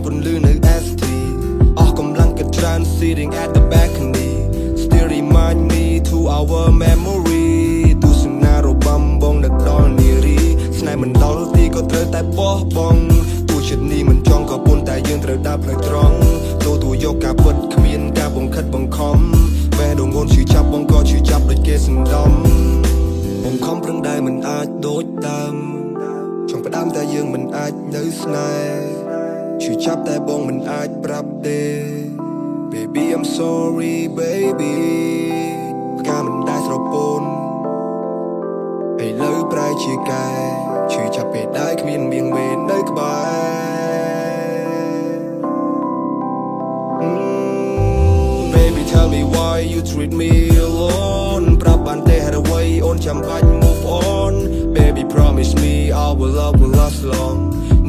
ពន្លឺនៅ ST អស់កម្លាំងកត្រាន sitting at the balcony still remind me to our memory ទស្សនារបាំបងនឹកដល់នារីស្នេហ៍មិនដល់ទីក៏ត្រូវតែបោះបង់ទោះចិត្តនេះមិនចង់ក៏ប៉ុន្តែយើងត្រូវដើរផ្លូវត្រង់ទទួលយកការពិតគ្មានការបង្ខិតបង្ខំបេះដូងងន់ឈឺចាប់បងក៏ឈឺចាប់ដូចគេសន្តំបងខំប្រឹងដែរមិនអាចដូចដើមចង់ផ្ដាំតែយើងមិនអាចនៅស្នេហ៍ឈឺចាប់តែបងមិនអាចប្រាប់ទេ Baby I'm sorry baby ផ្កាមិនដែលស្រពោនឥឡូវប្រែជាកែឈឺចាប់ពេលដែរគ្មានមៀងមេនៅក្បែរBaby tell me why you treat me alone ប្រាប់បានទេហេតុអ្វីអូនចាំបាច់ move on Baby promise me our love will last long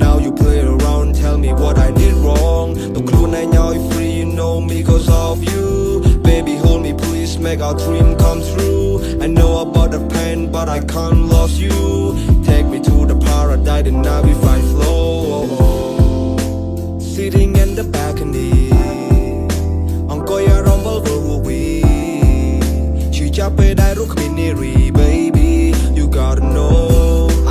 Now you play around tell me what I did wrong ទៅខ្លួនឯងឲ្យ free you know me cause of you Baby hold me please make our dream come true I know about the pain but I can't lose you Take me to the paradise and now we find flow Sitting in the balcony អង្គុយអារម្មណ៍ we ឈឺចាប់ពេលដែលរស់គ្មាននារី Baby you gotta know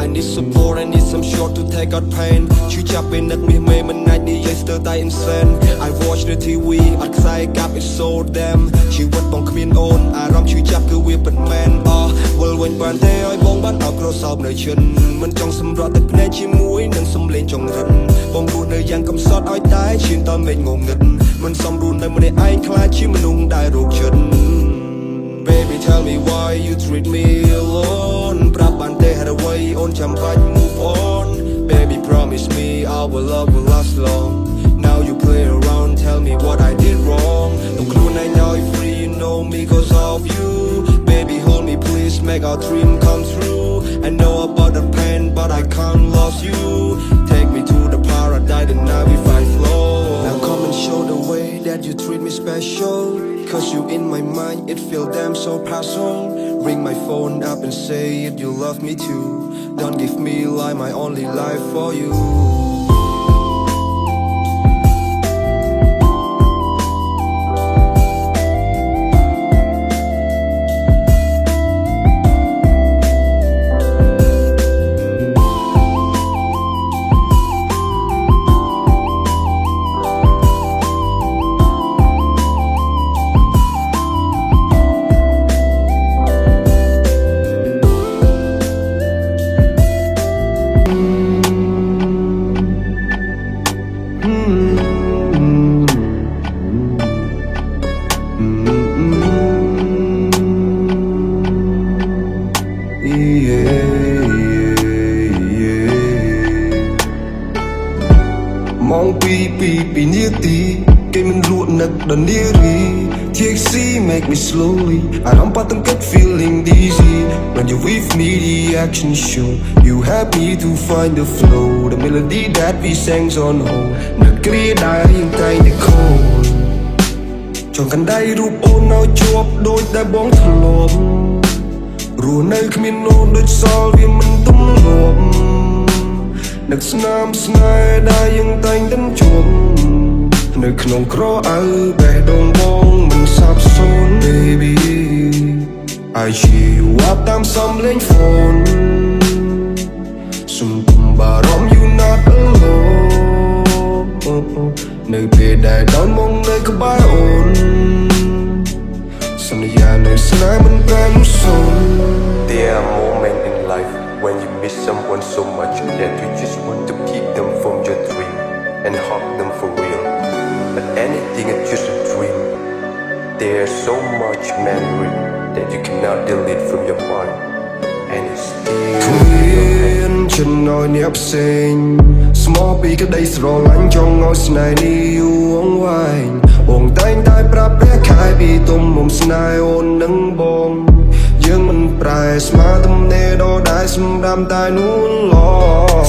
I need support I need some short to take out pain ឈឺចាប់ពេលនឹកមាសមេមិនអាចនិយាយស្ទើរតែ insane I watch the TV អត់ខ្សែកាប់ it's so damn ជីវិតបងគ្មានអូនអារម្មណ៍ឈឺចាប់គឺវាពិតមែនវិលវិញបានទេឲ្យបងបានអោបក្រសោបនៅឈិនមិនចង់សម្រត់ទឹកភ្នែកជាមួយនឹងសំឡេងចង្រិនបងរស់នៅយ៉ាងកំសត់ឲ្យតែឈានតមេឃងងឹតមិនសមរស់នៅម្នាក់ឯងខ្លាចជាមនុស្សដែលរោគចិត្ត Baby tell me why you treat me alone ប្រាប់បានទេហេតុអ្វីអូនចាំបាច់ move on Baby promise me our love will last long Now you play around tell me what I did wrong ទៅខ្លួនឯងឲ្យ free you know me cause of you Baby hold me please make our dream come true I know about the pain but I can't lose you Take me to the paradise and now we find flow Now come and show the way that you treat me special Cause you in my mind it feel damn so personal Ring my phone up and say it you love me too Don't give me like my only life for you Mong pi near ti cây mình luôn nực đần near đi TXC make me slowly I don't but get feeling dizzy When you're with me the action show You help me to find the flow The melody that we sang on hold នឹកគ្រាដែលយើងតែងតែខូចចង់កណ្ដៃរូបអូនឲ្យជាប់ដូចដែលបងធ្លាប់រស់នៅគ្មានអូនដូចសល់វាមិនទំលាប់នឹកស្នាមស្នេហ៍ដែលយើងតែងតែជួបនៅក្នុងក្រអៅបេះដូងបងមិនសាបសូន្យ Baby I cheer you up តាមសំឡេង phone សុំកុំបារម្ភ you not alone នៅពេលដែលដល់មកនៅក្បែរអូនសន្យានៅស្នេហ៍មិនប្រែសូន្យ There are moments in life when you miss someone so much that you just want to keep them from your dream and hug them for real. But anything is just a dream. There's so much memory that you cannot delete from your mind. And it's still in your head. ฉันน้อยเนี่ยផ្សេងស្មោះពីក្តីស្រឡាញ់ចង់ឲ្យស្នេហ៍នេះយូរអង្វែងបងតែងតែប្រាប់ព្រះខែពីទុំមុំស្នេហ៍អូននឹងបងយើងមិនប្រែស្មារតីដដែលសម្រាប់តែនួនឡ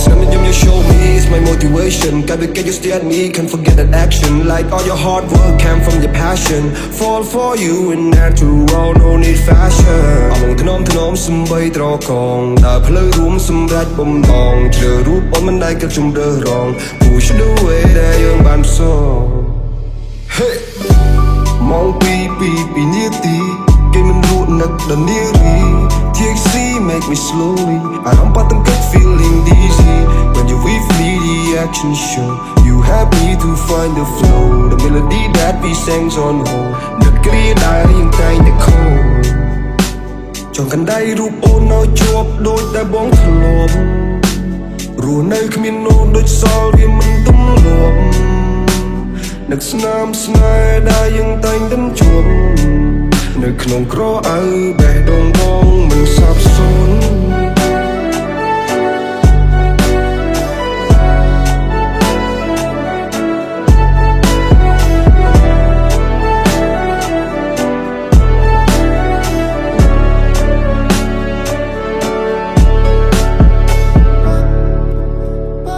ស្នាមញញឹម you show me is my motivation gotta get you stay at me can't forget that action like all your hard work came from your passion fall for you in natural no need fashion អមងធ្នមសំបីត្រកងដើរផ្លូវរួមសម្រាប់បំណងជ្រើរូបអូន មិនដែលគិតជំរឿរង Push the way ដែលយើងបានផ្សង Hey ម៉ោងពីនាទីគេមិនលក់នឹកដល់នារី TXC make me slowly អារម្មណ៍បាត់ទាំងគិត feeling dizzy When you with me the action show You help me to find the flow The melody that we sang on hold នឹកគ្រាដែលយើងតែងតែខូចង់កណ្ដៃរូបអូនឲ្យជាប់ដូចតែបងធ្លាប់រស់នៅគ្មានអូនដូចសល់វាមិនទំលាប់នឹកស្នាមស្នេហ៍ដែលយើងតែងតែជួបនៅក្នុងក្រអៅបេះដូងបងមិនសាប